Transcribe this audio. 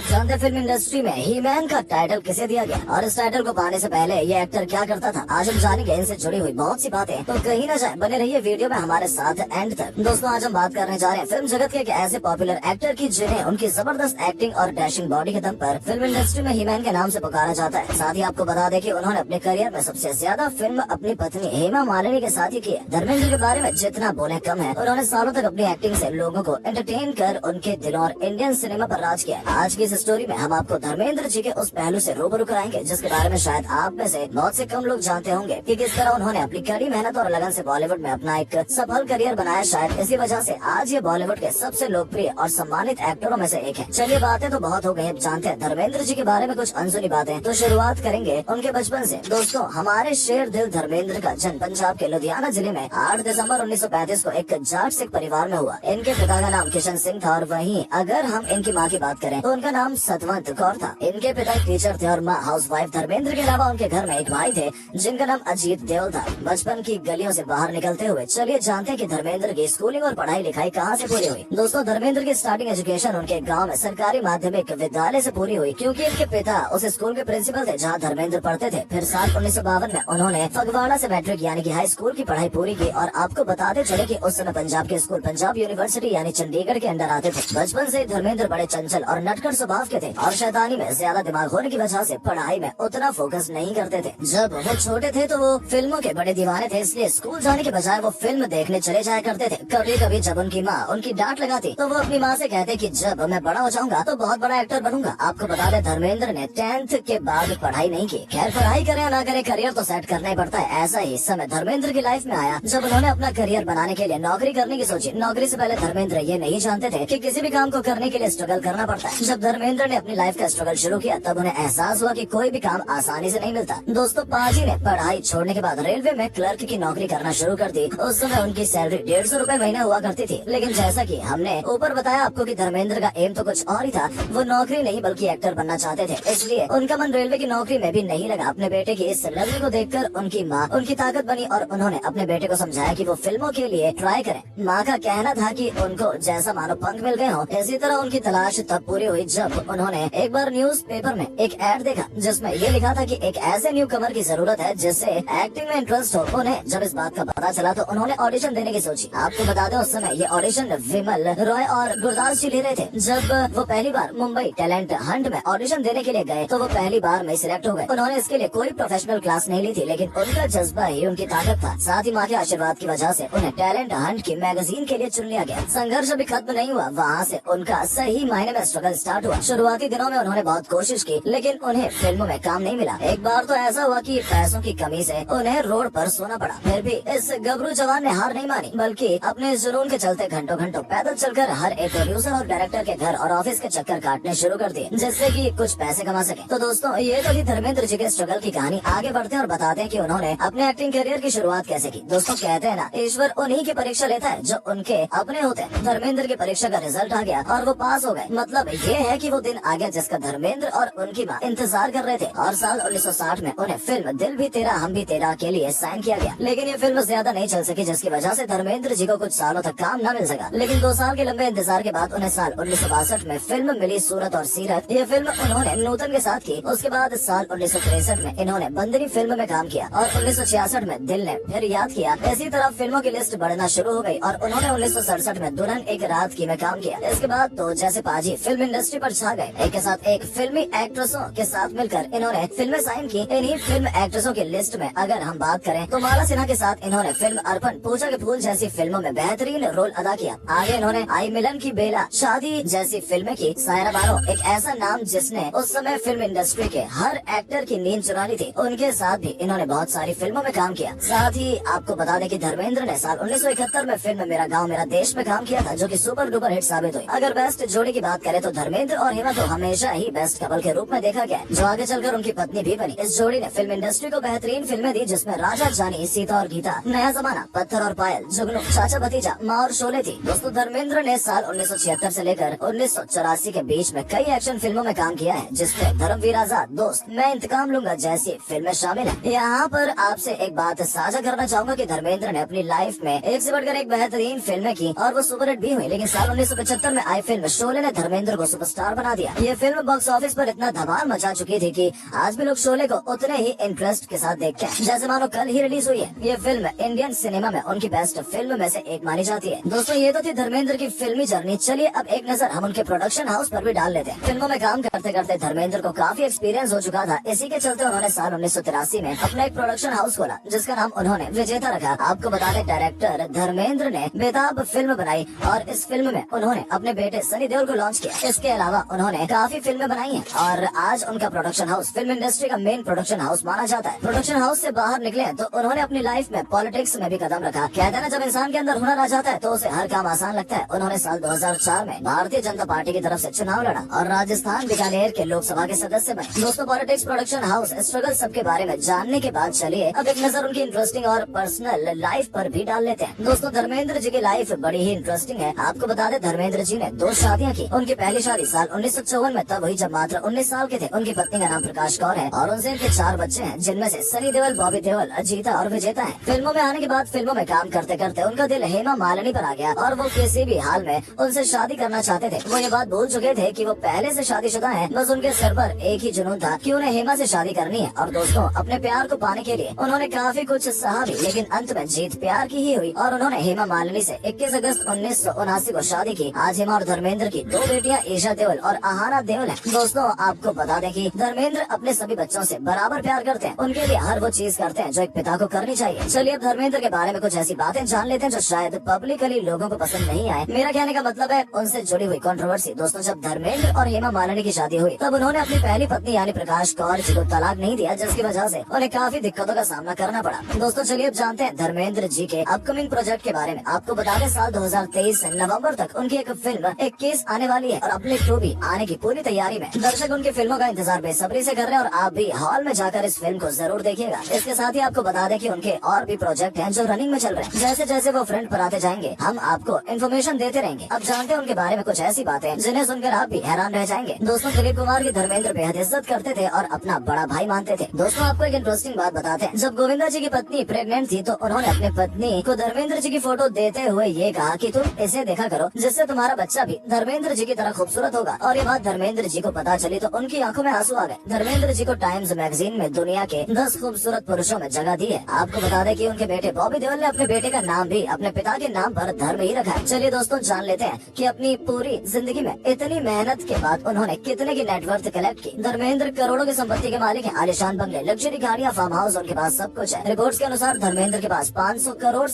जानते film industry में ही man का टाइटल किसे दिया गया और इस टाइटल को पाने से पहले ये एक्टर क्या करता था, आज हम जानेंगे इनसे जुड़ी हुई बहुत सी बातें। तो कहीं न जाए, बने रहिए वीडियो में हमारे साथ एंड तक। दोस्तों, आज हम बात करने जा रहे हैं फिल्म जगत के एक ऐसे पॉपुलर एक्टर की जिन्हें उनकी जबरदस्त एक्टिंग और डैशिंग बॉडी के दम पर फिल्म इंडस्ट्री में ही मैन के नाम से पुकारा जाता है। साथ ही आपको बता दें कि उन्होंने अपने करियर में सबसे ज्यादा फिल्म अपनी पत्नी हेमा मालिनी के साथ ही की है। धर्मेंद्र के बारे में जितना बोले कम है। उन्होंने सालों तक अपनी एक्टिंग से लोगों को एंटरटेन कर उनके दिलों और इंडियन सिनेमा पर राज किया। आज की इस स्टोरी में हम आपको धर्मेंद्र जी के उस पहलू से रूबरू कराएंगे जिसके बारे में शायद आप में से बहुत से कम लोग जानते होंगे कि किस तरह उन्होंने अपनी कड़ी मेहनत और लगन से बॉलीवुड में अपना एक सफल करियर बनाया। शायद इसी वजह से आज ये बॉलीवुड के सबसे लोकप्रिय और सम्मानित एक्टरों में से एक है। चलिए, बातें तो बहुत हो गई, अब जानते हैं धर्मेंद्र जी के बारे में कुछ अनसुनी बातें। तो शुरुआत करेंगे उनके बचपन से। दोस्तों, हमारे शेर दिल धर्मेंद्र का जन्म पंजाब के लुधियाना जिले में 8 दिसंबर 1935 को एक जाट सिख परिवार में हुआ। इनके पिता का नाम किशन सिंह था और वहीं अगर हम इनकी माँ की बात करें तो उनका नाम सतवंत कौर था। इनके पिता एक टीचर थे और माँ हाउसवाइफ। धर्मेंद्र के अलावा उनके घर में एक भाई थे जिनका नाम अजीत देओल था। बचपन की गलियों से बाहर निकलते हुए चलिए जानते हैं कि धर्मेंद्र की स्कूलिंग और पढ़ाई लिखाई कहाँ से पूरी हुई। दोस्तों, धर्मेंद्र की स्टार्टिंग एजुकेशन उनके गाँव में सरकारी माध्यमिक विद्यालय से पूरी हुई, क्योंकि इनके पिता उस स्कूल के प्रिंसिपल थे जहाँ धर्मेंद्र पढ़ते थे। फिर साल 1952 में उन्होंने फगवाड़ा से मैट्रिक यानी कि हाई स्कूल की पढ़ाई पूरी की। और आपको बताते चले कि उस समय पंजाब के स्कूल पंजाब यूनिवर्सिटी यानी चंडीगढ़ के अंदर आते थे। बचपन से धर्मेंद्र बड़े चंचल और नटखट स्वभाव के थे और शैतानी में ज्यादा दिमाग होने की वजह से पढ़ाई में उतना फोकस नहीं करते थे। जब वो छोटे थे तो वो फिल्मों के बड़े दीवाने थे, इसलिए स्कूल जाने के बजाय वो फिल्म देखने चले जाया करते थे। कभी कभी जब उनकी माँ उनकी डांट लगाती तो वो अपनी माँ से कहते कि जब मैं बड़ा हो जाऊंगा तो बहुत बड़ा एक्टर बनूंगा। आपको बता दें, धर्मेंद्र ने 10th के बाद पढ़ाई नहीं की। खैर, पढ़ाई करे या ना करे, करियर तो सेट करना ही पड़ता है। ऐसा ही समय धर्मेंद्र की लाइफ में आया जब उन्होंने अपना करियर बनाने के लिए नौकरी करने की सोची। नौकरी से पहले धर्मेंद्र ये नहीं जानते थे कि किसी भी काम को करने के लिए स्ट्रगल करना पड़ता है। जब धर्मेंद्र ने अपनी लाइफ का स्ट्रगल शुरू किया तब उन्हें एहसास हुआ कि कोई भी काम आसानी से नहीं मिलता। दोस्तों, पाजी ने पढ़ाई छोड़ने के बाद रेलवे में क्लर्क की नौकरी करना शुरू कर दी। उस समय उनकी सैलरी 150 रूपए महीना हुआ करती थी। लेकिन जैसा कि हमने ऊपर बताया आपको कि धर्मेंद्र का एम तो कुछ और ही था। वो नौकरी नहीं बल्कि एक्टर बनना चाहते थे, इसलिए उनका मन रेलवे की नौकरी में भी नहीं लगा। अपने बेटे की इस लगन को देखकर उनकी माँ उनकी ताकत बनी और उन्होंने अपने बेटे को समझाया कि वो फिल्मों के लिए ट्राई करें। माँ का कहना था कि उनको जैसा मानो पंख मिल गए हो। इसी तरह उनकी तलाश तब पूरी हुई जब उन्होंने एक बार न्यूज़पेपर में एक एड देखा जिसमें ये लिखा था कि एक ऐसे न्यू कमर की जरूरत है जिससे एक्टिंग में इंटरेस्ट हो। उन्हें जब इस बात का पता चला तो उन्होंने ऑडिशन देने की सोची। आपको बता दें, उस समय ये ऑडिशन विमल रॉय और गुरदास जी ले रहे थे। जब वो पहली बार मुंबई टैलेंट हंट में ऑडिशन देने के लिए गए तो वो पहली बार में सिलेक्ट हो गए। उन्होंने इसके लिए कोई प्रोफेशनल क्लास नहीं ली थी, लेकिन उनका जज्बा ही उनकी ताकत था। साथ ही माँ के आशीर्वाद की वजह से उन्हें टैलेंट हंट की मैगजीन के लिए चुन लिया गया। संघर्ष अभी खत्म नहीं हुआ, वहाँ से उनका सही मायने में स्ट्रगल स्टार्ट हुआ। शुरुआती दिनों में उन्होंने बहुत कोशिश की लेकिन उन्हें फिल्मों में काम नहीं मिला। एक बार तो ऐसा हुआ कि पैसों की कमी से उन्हें रोड पर सोना पड़ा। फिर भी इस गबरू जवान ने हार नहीं मानी, बल्कि अपने जुनून के चलते घंटों घंटों पैदल चलकर हर एक प्रोड्यूसर और डायरेक्टर के घर और ऑफिस के चक्कर काटने शुरू कर दिए जिससे कि कुछ पैसे कमा सके। तो दोस्तों, ये तो थी धर्मेंद्र जी के स्ट्रगल की कहानी। आगे बढ़ते हैं और बताते हैं कि उन्होंने अपने एक्टिंग करियर की शुरुआत कैसे की। दोस्तों, कहते हैं ना, ईश्वर उन्हीं की परीक्षा लेता है जो उनके अपने होते हैं। धर्मेंद्र की परीक्षा का रिजल्ट आ गया और वो पास हो गए। मतलब ये है कि वो दिन आ गया जिसका धर्मेंद्र और उनकी माँ इंतजार कर रहे थे। और साल 1960 में उन्हें फिल्म दिल भी तेरा हम भी तेरा के लिए साइन किया गया। लेकिन ये फिल्म ज्यादा नहीं चल सकी जिसकी वजह से धर्मेंद्र जी को कुछ सालों तक काम न मिल सका। लेकिन 2 साल के लंबे इंतजार के बाद उन्हें साल 1962 में फिल्म मिली सूरत और सीरत। ये फिल्म उन्होंने नूतन के साथ की। उसके बाद साल 1963 में इन्होंने बंदरी फिल्म में काम किया और 1966 में दिल ने फिर याद किया। इसी तरह फिल्मों की लिस्ट बढ़ना शुरू हो गई और उन्होंने 1967 में दुल्हन एक रात की में काम किया। इसके बाद तो जैसे पाजी फिल्म इंडस्ट्री पर छा गए। एक के साथ एक फिल्मी एक्ट्रेसों के साथ मिलकर इन्होंने फिल्में साइन की। इन्हीं फिल्म एक्ट्रेसों की लिस्ट में अगर हम बात करें तो माला सिन्हा के साथ इन्होंने फिल्म अर्पण, पूजा के फूल जैसी फिल्मों में बेहतरीन रोल अदा किया। आगे इन्होंने आई मिलन की बेला, शादी जैसी फिल्में की। सायरा बानो एक ऐसा नाम जिसने उस समय फिल्म इंडस्ट्री के हर एक्टर की नींद चुरा ली थी। उनके साथ भी इन्होंने बहुत सारी फिल्मों में काम किया। साथ ही आपको बता दें कि धर्मेंद्र ने साल 1971 में फिल्म मेरा गाँव मेरा देश में काम किया था जो कि सुपर डुपर हिट साबित हुई। अगर बेस्ट जोड़ी की बात करें तो धर्मेंद्र और हेमा को हमेशा ही बेस्ट कपल के रूप में देखा गया, जो आगे चलकर उनकी पत्नी भी बनी। इस जोड़ी ने फिल्म इंडस्ट्री को बेहतरीन फिल्में दी जिसमें राजा जानी, सीता और गीता, नया जमाना, पत्थर और पायल, जुगनू, चाचा भतीजा, माँ और शोले थी। दोस्तों, धर्मेंद्र ने साल 1976 से लेकर 1984 के बीच में कई एक्शन फिल्मों में काम किया है जिसमें धर्मवीर आजाद, दोस्त, मैं इंतकाम लूंगा जैसी फिल्में शामिल है। यहाँ पर आपसे एक बात साझा करना चाहूंगा कि धर्मेंद्र ने अपनी लाइफ में एक से बढ़कर एक बेहतरीन फिल्में की और वो सुपरहिट भी हुई। लेकिन साल 1975 में आई फिल्म शोले ने धर्मेंद्र को सुपरस्टार सुपरस्टार बना दिया। ये फिल्म बॉक्स ऑफिस पर इतना धमाल मचा चुकी थी कि आज भी लोग शोले को उतने ही इंटरेस्ट के साथ देखते हैं जैसे मानो कल ही रिलीज हुई है। ये फिल्म इंडियन सिनेमा में उनकी बेस्ट फिल्म में से एक मानी जाती है। दोस्तों ये तो थी धर्मेंद्र की फिल्मी जर्नी। चलिए अब एक नजर हम उनके प्रोडक्शन हाउस पर भी डाल लेते हैं। फिल्मों में काम करते करते धर्मेंद्र को काफी एक्सपीरियंस हो चुका था। इसी के चलते उन्होंने साल 1983 में अपना एक प्रोडक्शन हाउस खोला जिसका नाम उन्होंने विजेता रखा। आपको बता दें डायरेक्टर धर्मेंद्र ने बेताब फिल्म बनाई और इस फिल्म में उन्होंने अपने बेटे सनी देओल को लॉन्च किया। इसके अलावा उन्होंने काफी फिल्में बनाई हैं और आज उनका प्रोडक्शन हाउस फिल्म इंडस्ट्री का मेन प्रोडक्शन हाउस माना जाता है। प्रोडक्शन हाउस से बाहर निकले तो उन्होंने अपनी लाइफ में पॉलिटिक्स में भी कदम रखा। कहते हैं ना जब इंसान के अंदर हुनर आ जाता है तो उसे हर काम आसान लगता है। उन्होंने साल 2004 में भारतीय जनता पार्टी की तरफ से चुनाव लड़ा और राजस्थान बीकानेर के लोकसभा के सदस्य बने। दोस्तों पॉलिटिक्स, प्रोडक्शन हाउस, स्ट्रगल सबके बारे में जानने के बाद चलिए अब एक नजर उनकी इंटरेस्टिंग और पर्सनल लाइफ पर भी डाल लेते हैं। दोस्तों धर्मेंद्र जी की लाइफ बड़ी ही इंटरेस्टिंग है। आपको बता दें धर्मेंद्र जी ने 2 शादियां की। उनकी पहली शादी साल 1954 में तब हुई जब मात्र 19 साल के थे। उनकी पत्नी का नाम प्रकाश कौर है और उनसे इनके 4 बच्चे हैं जिनमें से सनी देओल, बॉबी देओल, अजीता और विजेता है। फिल्मों में आने के बाद फिल्मों में काम करते करते उनका दिल हेमा मालिनी पर आ गया और वो किसी भी हाल में उनसे शादी करना चाहते थे। वो ये बात भूल चुके थे कि वो पहले से शादीशुदा हैं। बस उनके सर पर एक ही जुनून था कि उन्हें हेमा से शादी करनी है। और दोस्तों अपने प्यार को पाने के लिए उन्होंने काफी कुछ सहा भी, लेकिन अंत में जीत प्यार की ही हुई और उन्होंने हेमा मालिनी से 21 अगस्त 1979 को शादी की। आज हेमा और धर्मेंद्र की 2 बेटियां ईशा देओल और आहाना देओल है। दोस्तों आपको बता दें कि धर्मेंद्र अपने सभी बच्चों से बराबर प्यार करते हैं। उनके लिए हर वो चीज करते हैं जो एक पिता को करनी चाहिए। चलिए अब धर्मेंद्र के बारे में कुछ ऐसी बातें जान लेते हैं जो शायद पब्लिकली लोगों को पसंद नहीं आए। मेरा कहने का मतलब है उनसे जुड़ी हुई कंट्रोवर्सी। दोस्तों जब धर्मेंद्र और हेमा मालिनी की शादी हुई तब उन्होंने अपनी पहली पत्नी यानी प्रकाश कौर जी को तलाक नहीं दिया, जिसकी वजह से उन्हें काफी दिक्कतों का सामना करना पड़ा। दोस्तों चलिए अब जानते हैं धर्मेंद्र जी के अपकमिंग प्रोजेक्ट के बारे में। आपको बता दें साल 2023 नवंबर तक उनकी एक फिल्म 21 आने वाली है और अपने 2 भी आने की पूरी तैयारी में। दर्शक उनकी फिल्मों का इंतजार बेसब्री से कर रहे हैं और आप भी हॉल में जाकर इस फिल्म को जरूर देखिएगा। इसके साथ ही आपको बता दें कि उनके और भी प्रोजेक्ट हैं जो रनिंग में चल रहे हैं। जैसे जैसे वो फ्रंट पर आते जाएंगे हम आपको इन्फॉर्मेशन देते रहेंगे। अब जानते हैं उनके बारे में कुछ ऐसी बातें जिन्हें सुनकर आप भी हैरान रह जाएंगे। दोस्तों दिलीप कुमार की धर्मेंद्र बेहद इज्जत करते थे और अपना बड़ा भाई मानते थे। दोस्तों आपको एक इंटरेस्टिंग बात बताते हैं। जब गोविंदा जी की पत्नी प्रेग्नेंट थी तो उन्होंने अपनी पत्नी को धर्मेंद्र जी की फोटो देते हुए ये कहा कि तुम इसे देखा करो जिससे तुम्हारा बच्चा भी धर्मेंद्र जी की तरह खूबसूरत होगा। और ये बात धर्मेंद्र जी को पता चली तो उनकी आंखों में आंसू आ गए। धर्मेंद्र जी को टाइम्स मैगजीन में दुनिया के 10 खूबसूरत पुरुषों में जगह दी है। आपको बता दें कि उनके बेटे बॉबी देओल ने अपने बेटे का नाम भी अपने पिता के नाम पर धर्म ही रखा है। चलिए दोस्तों जान लेते हैं कि अपनी पूरी जिंदगी में इतनी मेहनत के बाद उन्होंने कितने की नेटवर्थ कलेक्ट की। धर्मेंद्र करोड़ों की संपत्ति के मालिक हैं। आलिशान बंगले, लग्जरी गाड़ियां, फार्म हाउस, उनके पास सब कुछ है। रिपोर्ट्स के अनुसार धर्मेंद्र के पास 500 करोड़